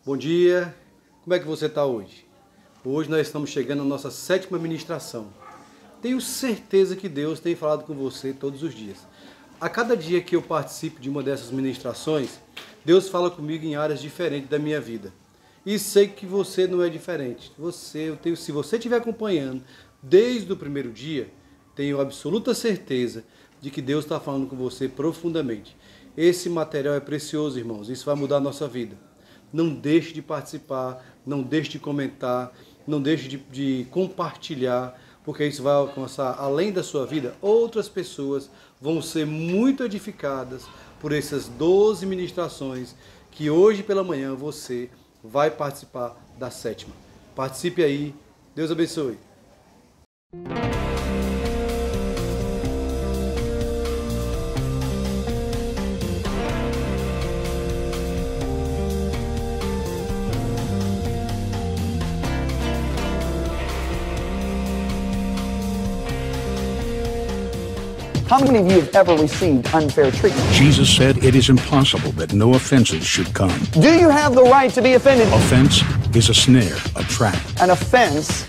Bom dia, como é que você está hoje? Hoje nós estamos chegando à nossa 7ª ministração. Tenho certeza que Deus tem falado com você todos os dias. A cada dia que eu participo de uma dessas ministrações, Deus fala comigo em áreas diferentes da minha vida. E sei que você não é diferente. Se você estiver acompanhando desde o primeiro dia, tenho absoluta certeza de que Deus está falando com você profundamente. Esse material é precioso, irmãos. Isso vai mudar a nossa vida. Não deixe de participar, não deixe de comentar, não deixe de compartilhar, porque isso vai alcançar, além da sua vida, outras pessoas vão ser muito edificadas por essas 12 ministrações que hoje pela manhã você vai participar da 7ª. Participe aí. Deus abençoe. How many of you have ever received unfair treatment? Jesus said it is impossible that no offenses should come. Do you have the right to be offended? Offense is a snare, a trap. An offense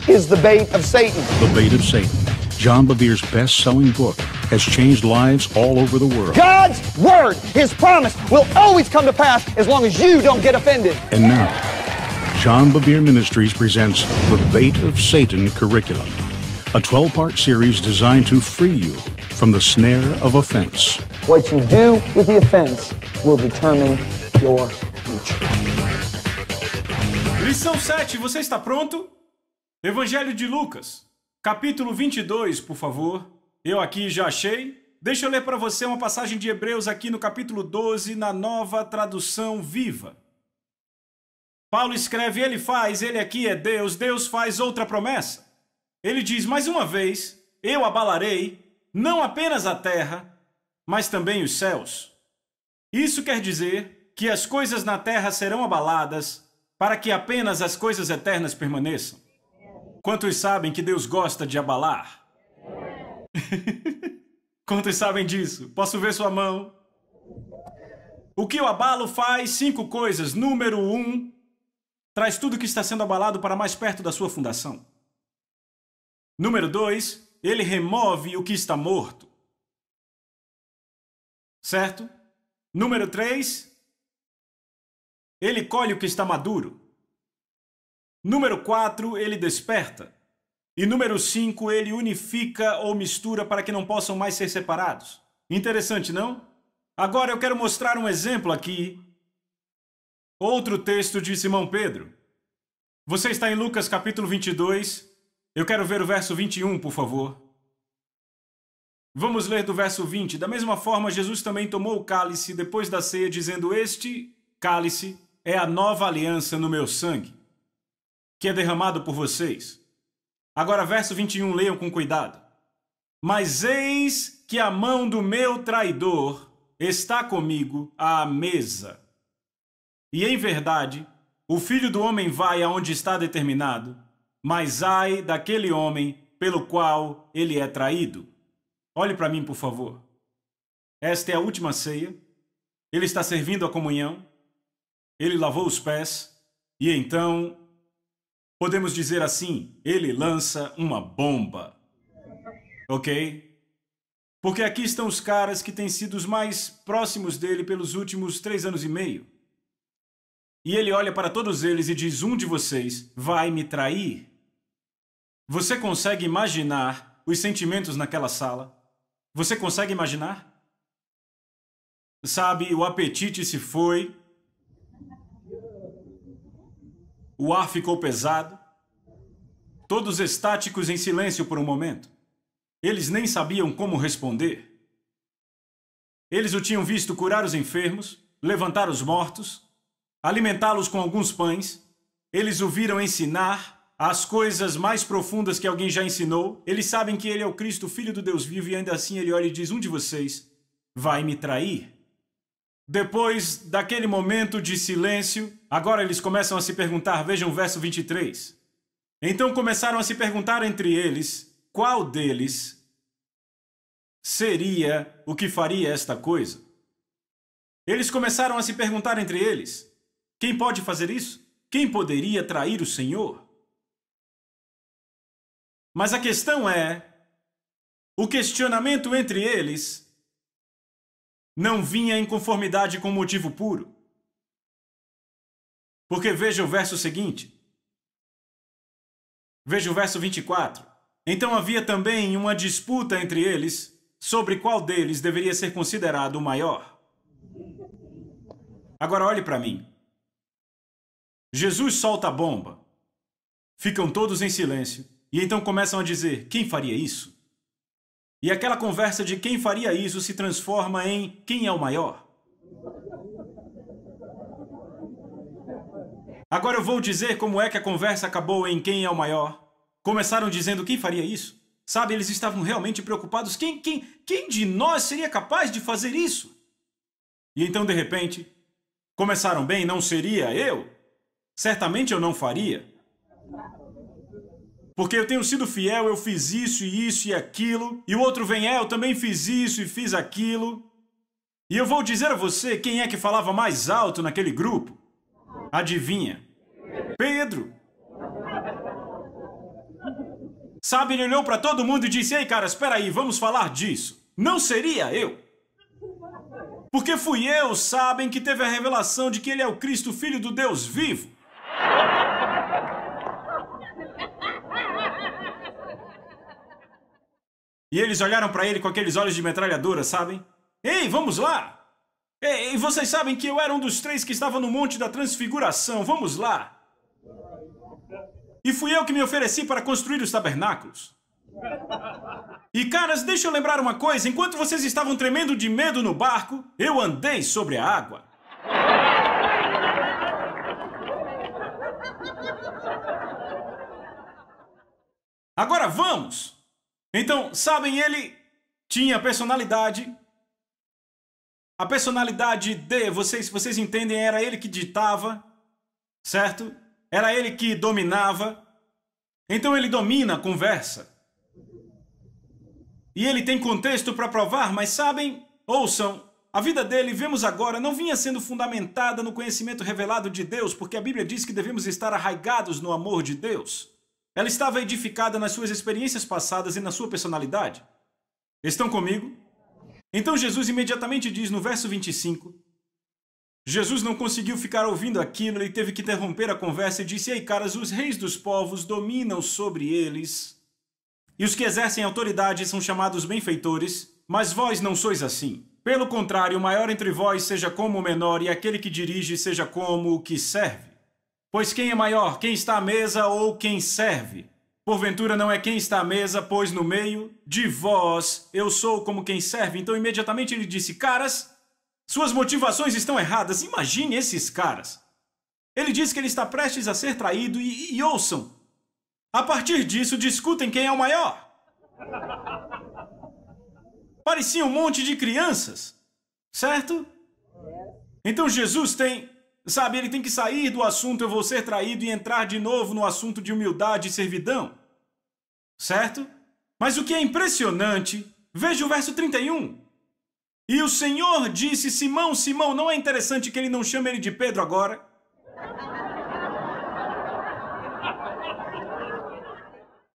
is the bait of Satan. The bait of Satan. John Bevere's best-selling book has changed lives all over the world. God's word, His promise, will always come to pass as long as you don't get offended. And now, John Bevere Ministries presents The Bait of Satan Curriculum, a 12-part series designed to free you from the snare of offense. What you do with the offense will determine your future. Lição 7, você está pronto? Evangelho de Lucas, capítulo 22, por favor. Eu aqui já achei. Deixa eu ler para você uma passagem de Hebreus aqui no capítulo 12, na Nova Tradução Viva. Paulo escreve, ele aqui é Deus, Deus faz outra promessa. Ele diz, mais uma vez, eu abalarei não apenas a terra, mas também os céus. Isso quer dizer que as coisas na terra serão abaladas para que apenas as coisas eternas permaneçam. Quantos sabem que Deus gosta de abalar? Quantos sabem disso? Posso ver sua mão? O que o abalo faz? 5 coisas. Número 1, traz tudo que está sendo abalado para mais perto da sua fundação. Número 2, ele remove o que está morto. Certo? Número 3, ele colhe o que está maduro. Número 4, ele desperta. E número 5, ele unifica ou mistura para que não possam mais ser separados. Interessante, não? Agora eu quero mostrar um exemplo aqui. Outro texto de Simão Pedro. Você está em Lucas capítulo 22. Eu quero ver o verso 21, por favor. Vamos ler do verso 20. Da mesma forma, Jesus também tomou o cálice depois da ceia, dizendo, este cálice é a nova aliança no meu sangue, que é derramado por vocês. Agora, verso 21, leiam com cuidado. Mas eis que a mão do meu traidor está comigo à mesa. E em verdade, o Filho do Homem vai aonde está determinado, mas ai daquele homem pelo qual ele é traído. Olhe para mim, por favor. Esta é a última ceia. Ele está servindo a comunhão. Ele lavou os pés. E então, podemos dizer assim, ele lança uma bomba. Ok? Porque aqui estão os caras que têm sido os mais próximos dele pelos últimos 3 anos e meio. E ele olha para todos eles e diz, um de vocês vai me trair. Você consegue imaginar os sentimentos naquela sala? Você consegue imaginar? Sabe, o apetite se foi. O ar ficou pesado. Todos estáticos em silêncio por um momento. Eles nem sabiam como responder. Eles o tinham visto curar os enfermos, levantar os mortos, alimentá-los com alguns pães. Eles o viram ensinar as coisas mais profundas que alguém já ensinou. Eles sabem que ele é o Cristo, Filho do Deus vivo, e ainda assim ele olha e diz, um de vocês vai me trair. Depois daquele momento de silêncio, agora eles começam a se perguntar, vejam o verso 23. Então começaram a se perguntar entre eles, qual deles seria o que faria esta coisa? Eles começaram a se perguntar entre eles, Quem pode fazer isso? Quem poderia trair o Senhor? Mas a questão é, o questionamento entre eles não vinha em conformidade com o motivo puro. Porque veja o verso seguinte. Veja o verso 24. Então havia também uma disputa entre eles sobre qual deles deveria ser considerado o maior. Agora olhe para mim. Jesus solta a bomba. Ficam todos em silêncio e então começam a dizer: quem faria isso? E aquela conversa de quem faria isso se transforma em quem é o maior. Agora eu vou dizer como é que a conversa acabou em quem é o maior. Começaram dizendo quem faria isso. Sabe, eles estavam realmente preocupados. Quem de nós seria capaz de fazer isso? E então, de repente, começaram bem, não seria eu? Certamente eu não faria. Porque eu tenho sido fiel, eu fiz isso e aquilo. E o outro vem, eu também fiz isso e fiz aquilo. E eu vou dizer a você quem é que falava mais alto naquele grupo. Adivinha? Pedro. Sabe, ele olhou para todo mundo e disse: ei, cara, espera aí, vamos falar disso. Não seria eu. Porque fui eu, sabem, que teve a revelação de que ele é o Cristo, Filho do Deus vivo. E eles olharam para ele com aqueles olhos de metralhadora, sabem? Ei, vamos lá! Ei, vocês sabem que eu era um dos 3 que estava no Monte da Transfiguração, vamos lá! E fui eu que me ofereci para construir os tabernáculos. E caras, deixa eu lembrar uma coisa, enquanto vocês estavam tremendo de medo no barco, eu andei sobre a água. Agora vamos! Então, sabem, ele tinha personalidade. A personalidade de, vocês entendem, era ele que ditava, certo? Era ele que dominava. Então ele domina a conversa. E ele tem contexto para provar, mas sabem, ouçam, a vida dele, vemos agora, não vinha sendo fundamentada no conhecimento revelado de Deus, porque a Bíblia diz que devemos estar arraigados no amor de Deus. Ela estava edificada nas suas experiências passadas e na sua personalidade. Estão comigo? Então Jesus imediatamente diz no verso 25, Jesus não conseguiu ficar ouvindo aquilo, ele teve que interromper a conversa e disse: ei, caras, os reis dos povos dominam sobre eles, e os que exercem autoridade são chamados benfeitores, mas vós não sois assim. Pelo contrário, o maior entre vós seja como o menor, e aquele que dirige seja como o que serve. Pois quem é maior, quem está à mesa ou quem serve? Porventura não é quem está à mesa, pois no meio de vós eu sou como quem serve. Então imediatamente ele disse: caras, suas motivações estão erradas. Imagine esses caras. Ele diz que ele está prestes a ser traído e ouçam. A partir disso, discutem quem é o maior. Parecia um monte de crianças, certo? Então Jesus tem... Sabe, ele tem que sair do assunto eu vou ser traído e entrar de novo no assunto de humildade e servidão. Certo? Mas o que é impressionante, veja o verso 31. E o Senhor disse: Simão, Simão, não é interessante que ele não chame ele de Pedro agora?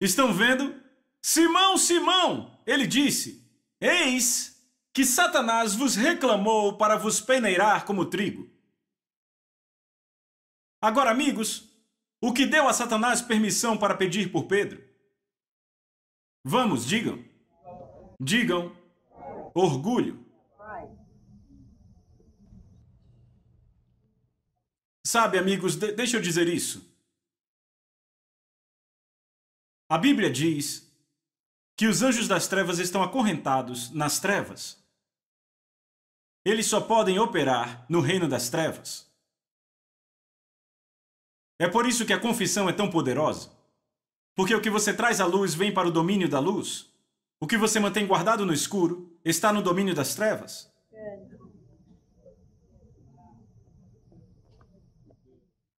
Estão vendo? Simão, Simão, ele disse: eis que Satanás vos reclamou para vos peneirar como trigo. Agora, amigos, o que deu a Satanás permissão para pedir por Pedro? Vamos, digam. Digam. Orgulho. Sabe, amigos, deixa eu dizer isso. A Bíblia diz que os anjos das trevas estão acorrentados nas trevas. Eles só podem operar no reino das trevas. É por isso que a confissão é tão poderosa. Porque o que você traz à luz vem para o domínio da luz. O que você mantém guardado no escuro está no domínio das trevas.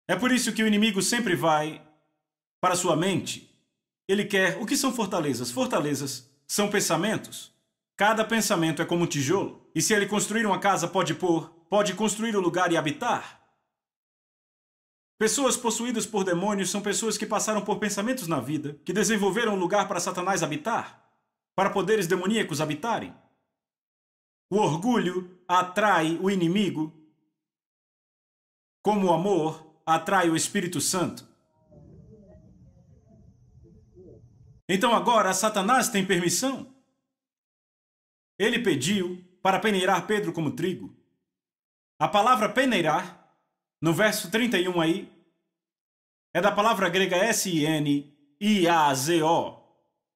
É por isso que o inimigo sempre vai para sua mente. Ele quer... O que são fortalezas? Fortalezas são pensamentos. Cada pensamento é como um tijolo. E se ele construir uma casa, pode construir o lugar e habitar. Pessoas possuídas por demônios são pessoas que passaram por pensamentos na vida, que desenvolveram um lugar para Satanás habitar, para poderes demoníacos habitarem. O orgulho atrai o inimigo, como o amor atrai o Espírito Santo. Então agora Satanás tem permissão. Ele pediu para peneirar Pedro como trigo. A palavra peneirar, no verso 31 aí, é da palavra grega S-I-N-I-A-Z-O.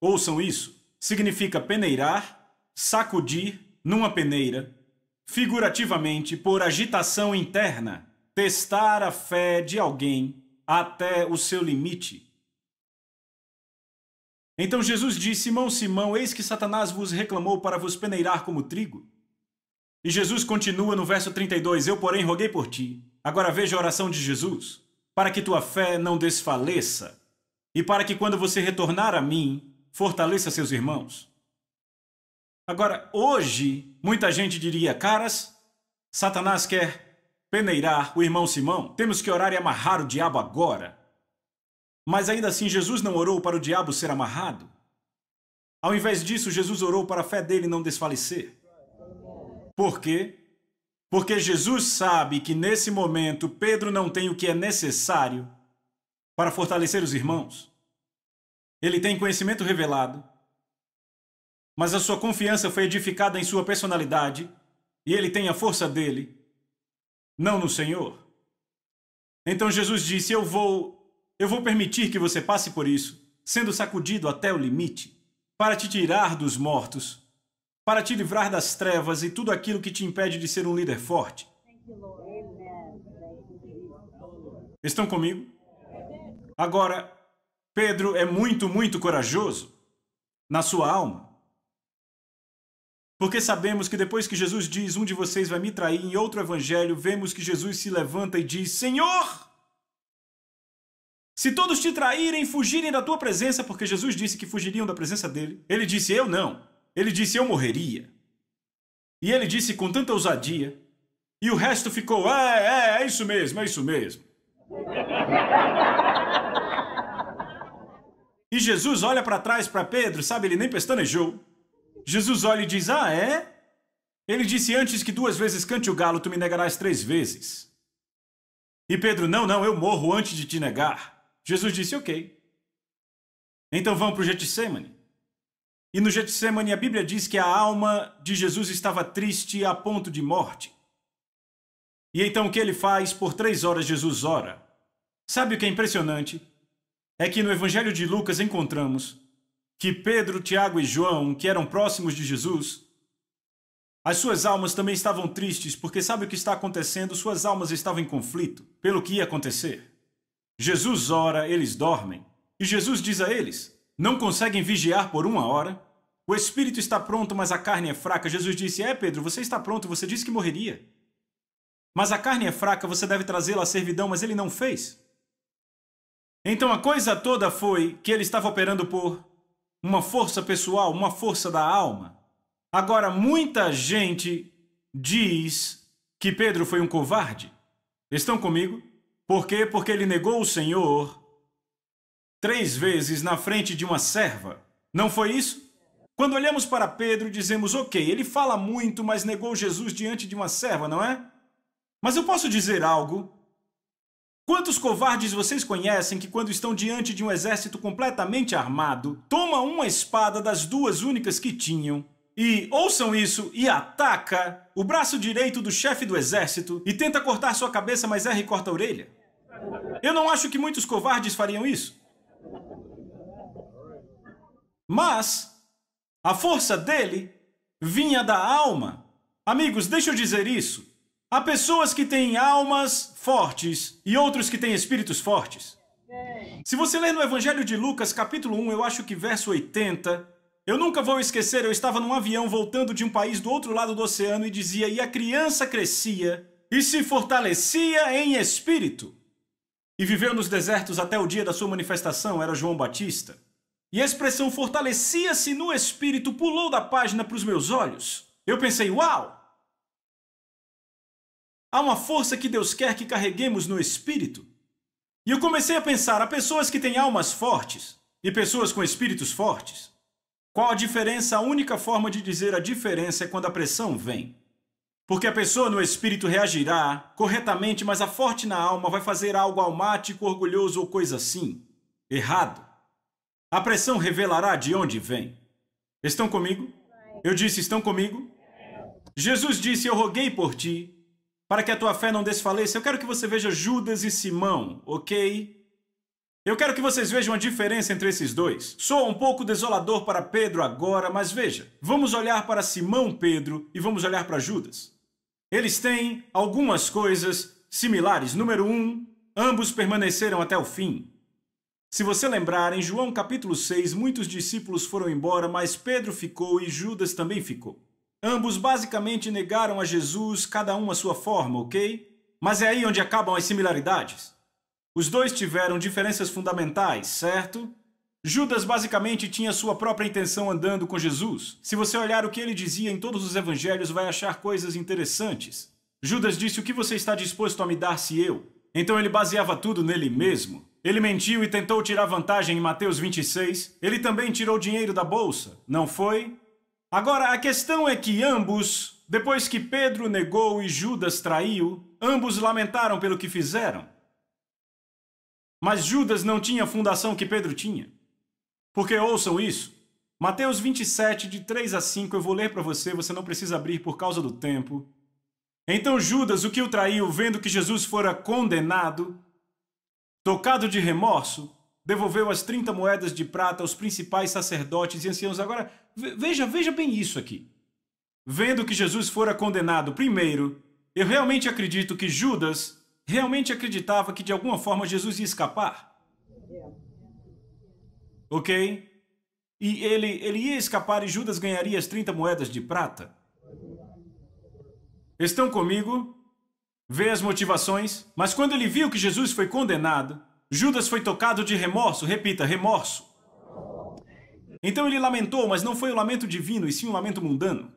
Ouçam isso. Significa peneirar, sacudir numa peneira, figurativamente por agitação interna, testar a fé de alguém até o seu limite. Então Jesus disse: Simão, Simão, eis que Satanás vos reclamou para vos peneirar como trigo. E Jesus continua no verso 32, eu, porém, roguei por ti. Agora veja a oração de Jesus, para que tua fé não desfaleça, e para que quando você retornar a mim, fortaleça seus irmãos. Agora, hoje, muita gente diria, caras, Satanás quer peneirar o irmão Simão, temos que orar e amarrar o diabo agora. Mas ainda assim, Jesus não orou para o diabo ser amarrado. Ao invés disso, Jesus orou para a fé dele não desfalecer. Por quê? Porque Jesus sabe que nesse momento Pedro não tem o que é necessário para fortalecer os irmãos. Ele tem conhecimento revelado, mas a sua confiança foi edificada em sua personalidade e ele tem a força dele, não no Senhor. Então Jesus disse, eu vou permitir que você passe por isso, sendo sacudido até o limite, para te tirar dos mortos, para te livrar das trevas e tudo aquilo que te impede de ser um líder forte. Estão comigo? Agora, Pedro é muito, muito corajoso na sua alma. Porque sabemos que depois que Jesus diz, um de vocês vai me trair, em outro evangelho, vemos que Jesus se levanta e diz, Senhor, se todos te traírem, fugirem da tua presença, porque Jesus disse que fugiriam da presença dele, ele disse, eu não. Ele disse, eu morreria. E ele disse com tanta ousadia, e o resto ficou, é isso mesmo, é isso mesmo. E Jesus olha para trás para Pedro, sabe, ele nem pestanejou. Jesus olha e diz, é? Ele disse, antes que 2 vezes cante o galo, tu me negarás 3 vezes. E Pedro, não, eu morro antes de te negar. Jesus disse, ok. Então vamos para o Getsemane. E no Getsemane a Bíblia diz que a alma de Jesus estava triste a ponto de morte. E então o que ele faz? Por 3 horas Jesus ora. Sabe o que é impressionante? É que no Evangelho de Lucas encontramos que Pedro, Tiago e João, que eram próximos de Jesus, as suas almas também estavam tristes, porque sabe o que está acontecendo? Suas almas estavam em conflito pelo que ia acontecer. Jesus ora, eles dormem. E Jesus diz a eles, não conseguem vigiar por 1 hora? O espírito está pronto, mas a carne é fraca. Jesus disse, Pedro, você está pronto, você disse que morreria. Mas a carne é fraca, você deve trazê-la à servidão, mas ele não fez. Então a coisa toda foi que ele estava operando por uma força pessoal, uma força da alma. Agora, muita gente diz que Pedro foi um covarde. Estão comigo? Por quê? Porque ele negou o Senhor 3 vezes na frente de uma serva. Não foi isso? Quando olhamos para Pedro, dizemos, ok, ele fala muito, mas negou Jesus diante de uma serva, não é? Mas eu posso dizer algo? Quantos covardes vocês conhecem que quando estão diante de um exército completamente armado, tomam uma espada das 2 únicas que tinham e, ouçam isso, e ataca o braço direito do chefe do exército e tenta cortar sua cabeça, mas erra e corta a orelha? Eu não acho que muitos covardes fariam isso. Mas a força dele vinha da alma. Amigos, deixa eu dizer isso. Há pessoas que têm almas fortes e outros que têm espíritos fortes. Se você ler no Evangelho de Lucas, capítulo 1, eu acho que verso 80, eu nunca vou esquecer, eu estava num avião voltando de um país do outro lado do oceano e dizia, e a criança crescia e se fortalecia em espírito. E viveu nos desertos até o dia da sua manifestação, era João Batista. E a expressão fortalecia-se no espírito pulou da página para os meus olhos. Eu pensei, uau! Há uma força que Deus quer que carreguemos no espírito. E eu comecei a pensar, há pessoas que têm almas fortes e pessoas com espíritos fortes. Qual a diferença? A única forma de dizer a diferença é quando a pressão vem. Porque a pessoa no espírito reagirá corretamente, mas a forte na alma vai fazer algo almático, orgulhoso ou coisa assim. Errado. A pressão revelará de onde vem. Estão comigo? Eu disse, estão comigo? Jesus disse, eu roguei por ti, para que a tua fé não desfaleça. Eu quero que você veja Judas e Simão, ok? Eu quero que vocês vejam a diferença entre esses dois. Soa um pouco desolador para Pedro agora, mas veja. Vamos olhar para Simão Pedro e vamos olhar para Judas. Eles têm algumas coisas similares. Número 1, ambos permaneceram até o fim. Se você lembrar, em João capítulo 6, muitos discípulos foram embora, mas Pedro ficou e Judas também ficou. Ambos basicamente negaram a Jesus, cada um à sua forma, ok? Mas é aí onde acabam as similaridades. Os dois tiveram diferenças fundamentais, certo? Judas basicamente tinha sua própria intenção andando com Jesus. Se você olhar o que ele dizia em todos os evangelhos, vai achar coisas interessantes. Judas disse, o que você está disposto a me dar se eu? Então ele baseava tudo nele mesmo. Ele mentiu e tentou tirar vantagem em Mateus 26. Ele também tirou dinheiro da bolsa, não foi? Agora, a questão é que ambos, depois que Pedro negou e Judas traiu, ambos lamentaram pelo que fizeram. Mas Judas não tinha a fundação que Pedro tinha. Porque ouçam isso. Mateus 27, de 3 a 5, eu vou ler para você, você não precisa abrir por causa do tempo. Então Judas, o que o traiu, vendo que Jesus fora condenado, tocado de remorso, devolveu as 30 moedas de prata aos principais sacerdotes e anciãos. Agora, veja bem isso aqui. Vendo que Jesus fora condenado, primeiro, eu realmente acredito que Judas realmente acreditava que de alguma forma Jesus ia escapar. Ok? E ele ia escapar e Judas ganharia as 30 moedas de prata. Estão comigo? Vê as motivações? Mas quando ele viu que Jesus foi condenado, Judas foi tocado de remorso. Repita, remorso. Então ele lamentou, mas não foi o lamento divino, e sim um lamento mundano.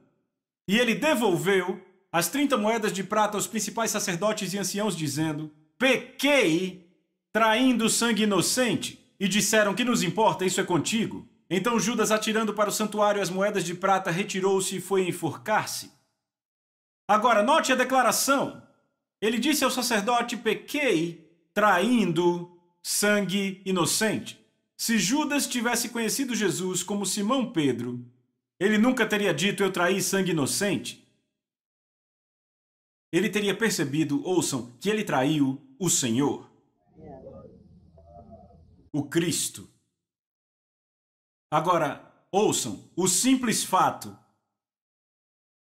E ele devolveu as 30 moedas de prata aos principais sacerdotes e anciãos, dizendo, pequei traindo sangue inocente. E disseram, que nos importa, isso é contigo. Então Judas, atirando para o santuário as moedas de prata, retirou-se e foi enforcar-se. Agora, note a declaração. Ele disse ao sacerdote, pequei traindo sangue inocente. Se Judas tivesse conhecido Jesus como Simão Pedro, ele nunca teria dito, eu traí sangue inocente. Ele teria percebido, ouçam, que ele traiu o Senhor. O Cristo. Agora, ouçam, o simples fato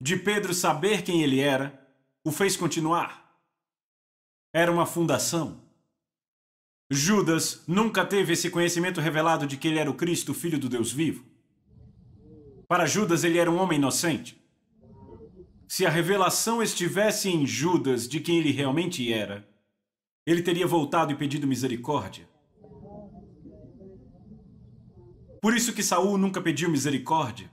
de Pedro saber quem ele era, o fez continuar. Era uma fundação. Judas nunca teve esse conhecimento revelado de que ele era o Cristo, o Filho do Deus vivo. Para Judas, ele era um homem inocente. Se a revelação estivesse em Judas de quem ele realmente era, ele teria voltado e pedido misericórdia. Por isso que Saul nunca pediu misericórdia.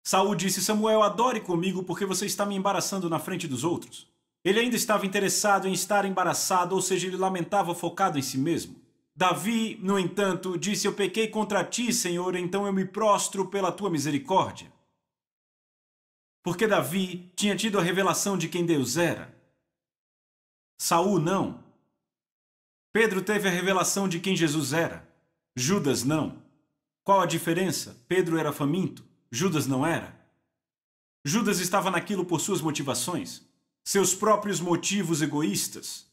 Saul disse, Samuel, adore comigo porque você está me embaraçando na frente dos outros. Ele ainda estava interessado em estar embaraçado, ou seja, ele lamentava focado em si mesmo. Davi, no entanto, disse, eu pequei contra ti, Senhor, então eu me prostro pela tua misericórdia. Porque Davi tinha tido a revelação de quem Deus era. Saul não. Pedro teve a revelação de quem Jesus era. Judas não. Qual a diferença? Pedro era faminto, Judas não era. Judas estava naquilo por suas motivações, seus próprios motivos egoístas.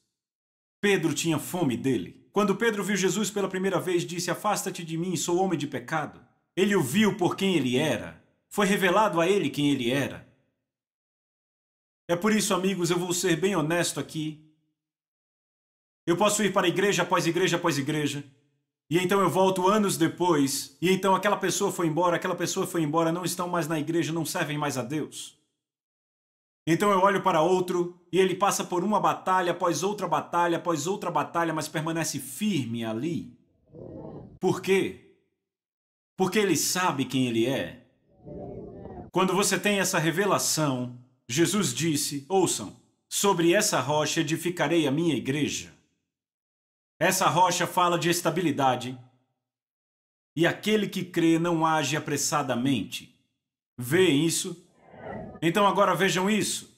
Pedro tinha fome dele. Quando Pedro viu Jesus pela primeira vez, disse, afasta-te de mim, sou homem de pecado. Ele o viu por quem ele era. Foi revelado a ele quem ele era. É por isso, amigos, eu vou ser bem honesto aqui. Eu posso ir para igreja após igreja após igreja. E então eu volto anos depois, e então aquela pessoa foi embora, não estão mais na igreja, não servem mais a Deus. Então eu olho para outro, e ele passa por uma batalha após outra batalha, mas permanece firme ali. Por quê? Porque ele sabe quem ele é. Quando você tem essa revelação, Jesus disse, ouçam, sobre essa rocha edificarei a minha igreja. Essa rocha fala de estabilidade. E aquele que crê não age apressadamente. Vêem isso? Então agora vejam isso.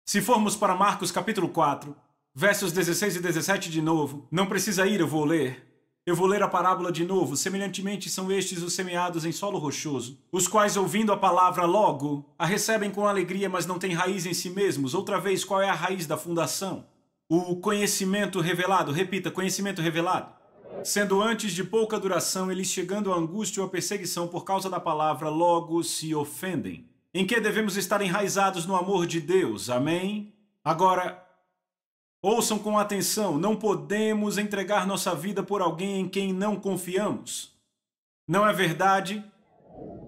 Se formos para Marcos capítulo 4, versos 16 e 17 de novo, não precisa ir, eu vou ler. Eu vou ler a parábola de novo. Semelhantemente são estes os semeados em solo rochoso, os quais, ouvindo a palavra logo, a recebem com alegria, mas não têm raiz em si mesmos. Outra vez, qual é a raiz da fundação? O conhecimento revelado. Repita, conhecimento revelado. Sendo antes de pouca duração, eles chegando à angústia ou à perseguição por causa da palavra, logo se ofendem. Em que devemos estar enraizados no amor de Deus. Amém? Agora, ouçam com atenção, não podemos entregar nossa vida por alguém em quem não confiamos. Não é verdade?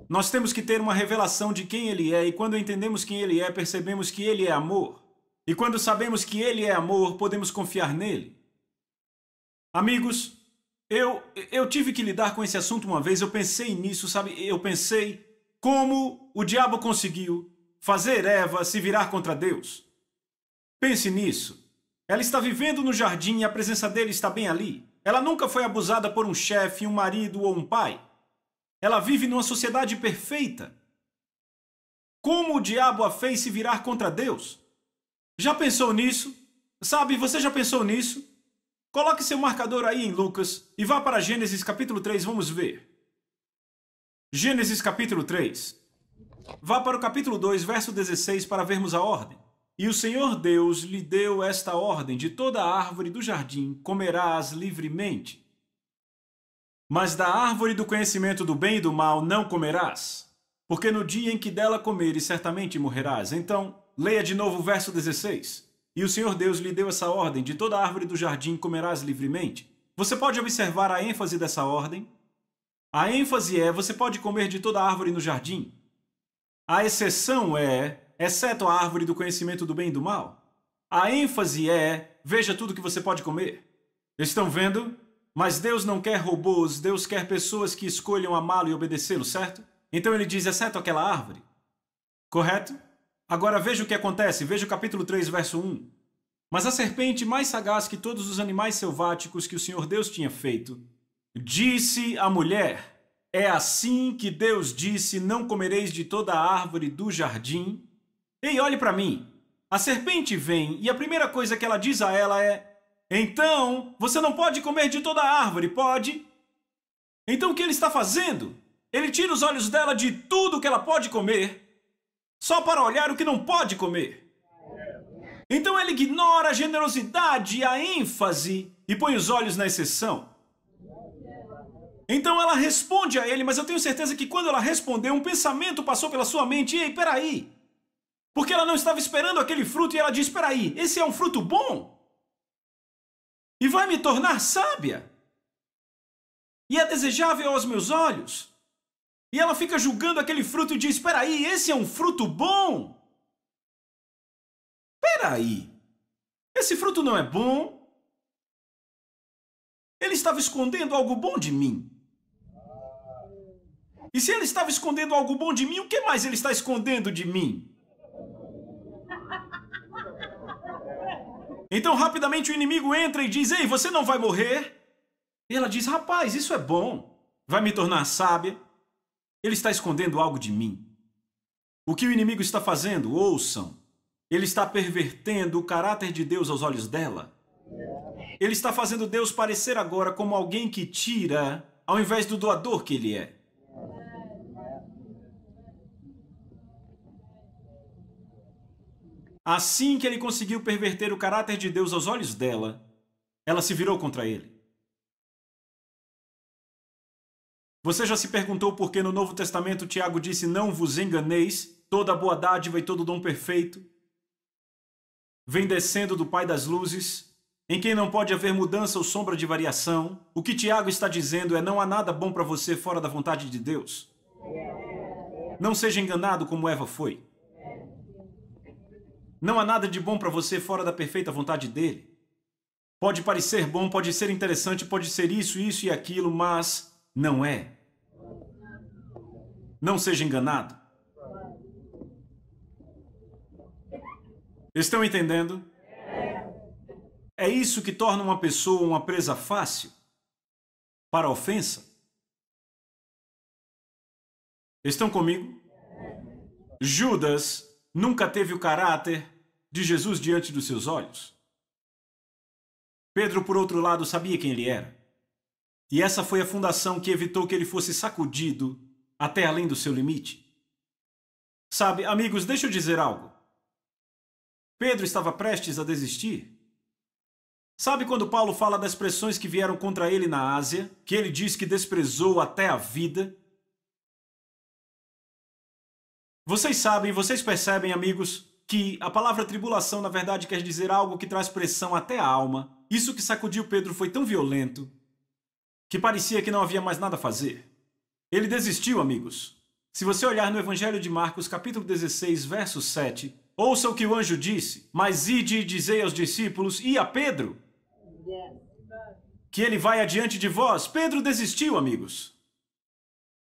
Nós temos que ter uma revelação de quem Ele é, e quando entendemos quem Ele é, percebemos que Ele é amor. E quando sabemos que Ele é amor, podemos confiar nele. Amigos, eu tive que lidar com esse assunto uma vez, eu pensei nisso, sabe? Eu pensei como o diabo conseguiu fazer Eva se virar contra Deus. Pense nisso. Ela está vivendo no jardim e a presença dele está bem ali. Ela nunca foi abusada por um chefe, um marido ou um pai. Ela vive numa sociedade perfeita. Como o diabo a fez se virar contra Deus? Já pensou nisso? Sabe, você já pensou nisso? Coloque seu marcador aí em Lucas e vá para Gênesis capítulo 3, vamos ver. Gênesis capítulo 3. Vá para o capítulo 2, verso 16 para vermos a ordem. E o Senhor Deus lhe deu esta ordem: de toda árvore do jardim comerás livremente, mas da árvore do conhecimento do bem e do mal não comerás, porque no dia em que dela comeres certamente morrerás. Então, leia de novo o verso 16. E o Senhor Deus lhe deu essa ordem: de toda árvore do jardim comerás livremente. Você pode observar a ênfase dessa ordem? A ênfase é: você pode comer de toda árvore no jardim. A exceção é: exceto a árvore do conhecimento do bem e do mal. A ênfase é: veja tudo que você pode comer. Estão vendo? Mas Deus não quer robôs, Deus quer pessoas que escolham amá-lo e obedecê-lo, certo? Então ele diz: exceto aquela árvore. Correto? Agora veja o que acontece, veja o capítulo 3, verso 1. Mas a serpente, mais sagaz que todos os animais selváticos que o Senhor Deus tinha feito, disse à mulher: é assim que Deus disse: não comereis de toda a árvore do jardim? Ei, olhe para mim. A serpente vem e a primeira coisa que ela diz a ela é: então, você não pode comer de toda a árvore, pode? Então o que ele está fazendo? Ele tira os olhos dela de tudo que ela pode comer, só para olhar o que não pode comer. Então ele ignora a generosidade e a ênfase e põe os olhos na exceção. Então ela responde a ele, mas eu tenho certeza que quando ela respondeu, um pensamento passou pela sua mente: ei, peraí. Porque ela não estava esperando aquele fruto e ela diz: peraí, esse é um fruto bom? E vai me tornar sábia? E é desejável aos meus olhos? E ela fica julgando aquele fruto e diz: peraí, esse é um fruto bom? Peraí, esse fruto não é bom? Ele estava escondendo algo bom de mim. E se ele estava escondendo algo bom de mim, o que mais ele está escondendo de mim? Então rapidamente o inimigo entra e diz: ei, você não vai morrer? E ela diz: rapaz, isso é bom, vai me tornar sábia. Ele está escondendo algo de mim. O que o inimigo está fazendo? Ouçam. Ele está pervertendo o caráter de Deus aos olhos dela. Ele está fazendo Deus parecer agora como alguém que tira, ao invés do doador que ele é. Assim que ele conseguiu perverter o caráter de Deus aos olhos dela, ela se virou contra ele. Você já se perguntou por que no Novo Testamento Tiago disse: não vos enganeis, toda boa dádiva e todo dom perfeito vem descendo do Pai das luzes, em quem não pode haver mudança ou sombra de variação? O que Tiago está dizendo é: não há nada bom para você fora da vontade de Deus. Não seja enganado como Eva foi. Não há nada de bom para você fora da perfeita vontade dele. Pode parecer bom, pode ser interessante, pode ser isso, isso e aquilo, mas não é. Não seja enganado. Estão entendendo? É isso que torna uma pessoa uma presa fácil para a ofensa? Estão comigo? Judas nunca teve o caráter de Jesus diante dos seus olhos. Pedro, por outro lado, sabia quem ele era. E essa foi a fundação que evitou que ele fosse sacudido até além do seu limite. Sabe, amigos, deixa eu dizer algo. Pedro estava prestes a desistir. Sabe quando Paulo fala das pressões que vieram contra ele na Ásia, que ele diz que desprezou até a vida? Vocês sabem, vocês percebem, amigos, que a palavra tribulação, na verdade, quer dizer algo que traz pressão até a alma. Isso que sacudiu Pedro foi tão violento que parecia que não havia mais nada a fazer. Ele desistiu, amigos. Se você olhar no Evangelho de Marcos, capítulo 16, verso 7, ouça o que o anjo disse: mas ide e dizei aos discípulos e a Pedro que ele vai adiante de vós. Pedro desistiu, amigos.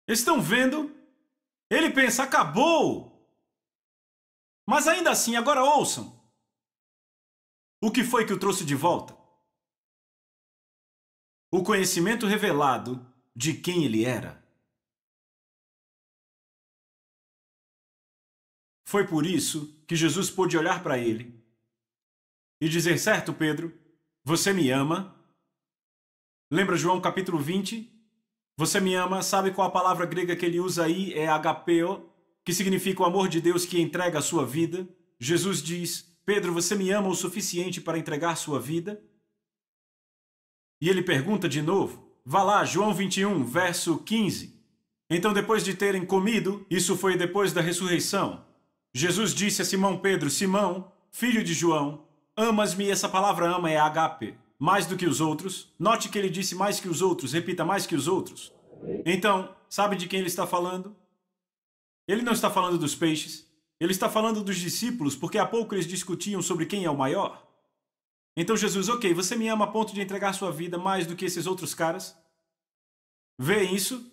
Estão vendo? Ele pensa, acabou. Mas ainda assim, agora ouçam. O que foi que o trouxe de volta? O conhecimento revelado de quem ele era. Foi por isso que Jesus pôde olhar para ele e dizer: certo, Pedro, você me ama. Lembra João capítulo 20? Você me ama, sabe qual a palavra grega que ele usa aí? É agapeo, que significa o amor de Deus que entrega a sua vida. Jesus diz: Pedro, você me ama o suficiente para entregar sua vida? E ele pergunta de novo. Vá lá, João 21, verso 15. Então, depois de terem comido, isso foi depois da ressurreição, Jesus disse a Simão Pedro: Simão, filho de João, amas-me? E essa palavra ama é agape. Mais do que os outros. Note que ele disse mais que os outros. Repita, mais que os outros. Então, sabe de quem ele está falando? Ele não está falando dos peixes. Ele está falando dos discípulos, porque há pouco eles discutiam sobre quem é o maior. Então Jesus: ok, você me ama a ponto de entregar sua vida mais do que esses outros caras? Vê isso?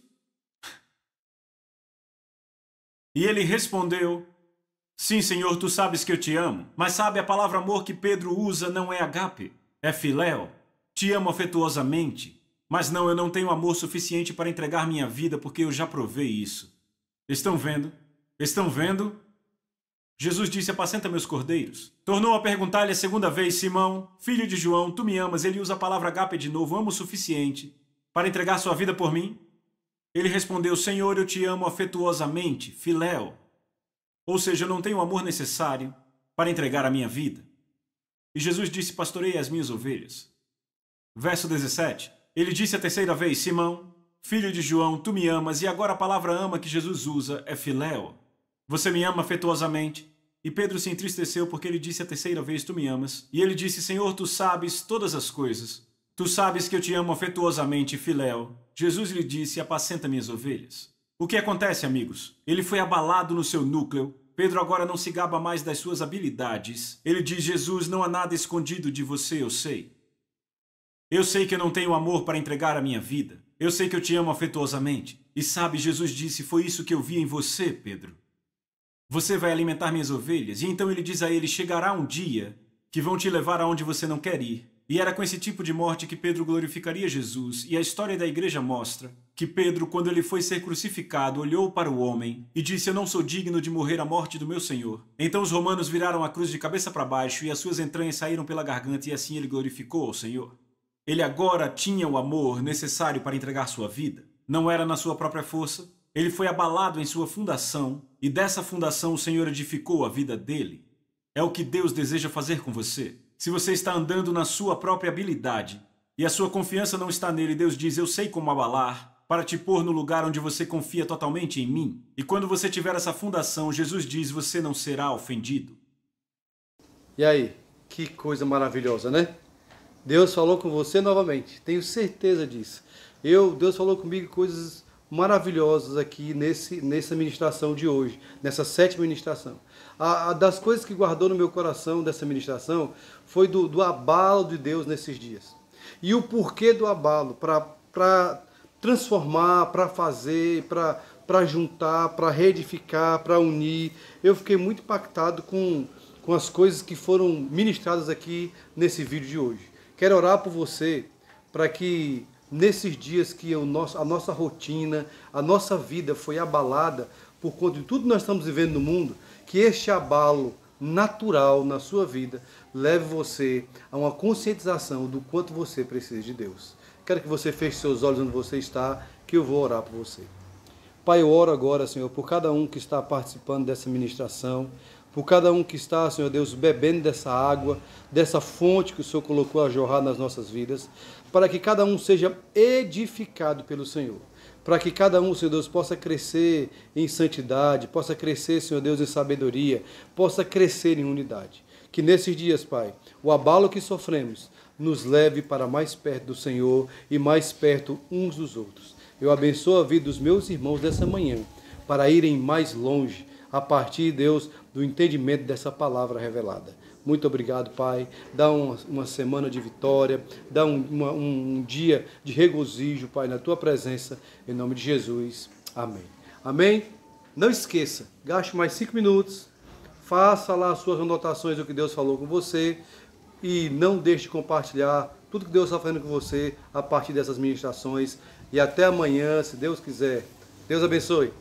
E ele respondeu: sim, Senhor, tu sabes que eu te amo. Mas sabe, a palavra amor que Pedro usa não é agape. É filéu. Te amo afetuosamente. Mas não, eu não tenho amor suficiente para entregar minha vida porque eu já provei isso. Estão vendo? Estão vendo? Jesus disse: apacenta meus cordeiros. Tornou a perguntar-lhe a segunda vez: Simão, filho de João, tu me amas? Ele usa a palavra agape de novo. Amo o suficiente para entregar sua vida por mim? Ele respondeu: Senhor, eu te amo afetuosamente, filéu. Ou seja, eu não tenho o amor necessário para entregar a minha vida. E Jesus disse: pastorei as minhas ovelhas. Verso 17. Ele disse a terceira vez: Simão, filho de João, tu me amas? E agora a palavra ama que Jesus usa é filéu. Você me ama afetuosamente? E Pedro se entristeceu porque ele disse a terceira vez: tu me amas? E ele disse: Senhor, tu sabes todas as coisas. Tu sabes que eu te amo afetuosamente, filéu. Jesus lhe disse: apacenta minhas ovelhas. O que acontece, amigos? Ele foi abalado no seu núcleo. Pedro agora não se gaba mais das suas habilidades. Ele diz: Jesus, não há nada escondido de você, eu sei. Eu sei que eu não tenho amor para entregar a minha vida. Eu sei que eu te amo afetuosamente. E sabe, Jesus disse: foi isso que eu vi em você, Pedro. Você vai alimentar minhas ovelhas. E então ele diz a ele: chegará um dia que vão te levar aonde você não quer ir. E era com esse tipo de morte que Pedro glorificaria Jesus. E a história da igreja mostra que Pedro, quando ele foi ser crucificado, olhou para o homem e disse: eu não sou digno de morrer a morte do meu Senhor. Então os romanos viraram a cruz de cabeça para baixo e as suas entranhas saíram pela garganta, e assim ele glorificou ao Senhor. Ele agora tinha o amor necessário para entregar sua vida. Não era na sua própria força. Ele foi abalado em sua fundação, e dessa fundação o Senhor edificou a vida dele. É o que Deus deseja fazer com você. Se você está andando na sua própria habilidade e a sua confiança não está nele, Deus diz: eu sei como abalar para te pôr no lugar onde você confia totalmente em mim. E quando você tiver essa fundação, Jesus diz: você não será ofendido. E aí, que coisa maravilhosa, né? Deus falou com você novamente, tenho certeza disso. Deus falou comigo coisas maravilhosas aqui nessa ministração de hoje, nessa 7ª ministração. Das coisas que guardou no meu coração dessa ministração foi do abalo de Deus nesses dias. E o porquê do abalo, para transformar, para fazer, para juntar, para reedificar, para unir. Eu fiquei muito impactado com com as coisas que foram ministradas aqui nesse vídeo de hoje. Quero orar por você para que nesses dias que a nossa rotina, a nossa vida foi abalada por conta de tudo que nós estamos vivendo no mundo, que este abalo natural na sua vida leve você a uma conscientização do quanto você precisa de Deus. Quero que você feche seus olhos onde você está, que eu vou orar por você. Pai, eu oro agora, Senhor, por cada um que está participando dessa ministração, por cada um que está, Senhor Deus, bebendo dessa água, dessa fonte que o Senhor colocou a jorrar nas nossas vidas, para que cada um seja edificado pelo Senhor, para que cada um, Senhor Deus, possa crescer em santidade, possa crescer, Senhor Deus, em sabedoria, possa crescer em unidade. Que nesses dias, Pai, o abalo que sofremos nos leve para mais perto do Senhor e mais perto uns dos outros. Eu abençoo a vida dos meus irmãos dessa manhã, para irem mais longe, a partir, Deus, do entendimento dessa palavra revelada. Muito obrigado, Pai. Dá uma semana de vitória, dá um dia de regozijo, Pai, na Tua presença, em nome de Jesus. Amém. Amém? Não esqueça, gaste mais 5 minutos, faça lá as suas anotações do que Deus falou com você e não deixe de compartilhar tudo que Deus está fazendo com você a partir dessas ministrações. E até amanhã, se Deus quiser. Deus abençoe.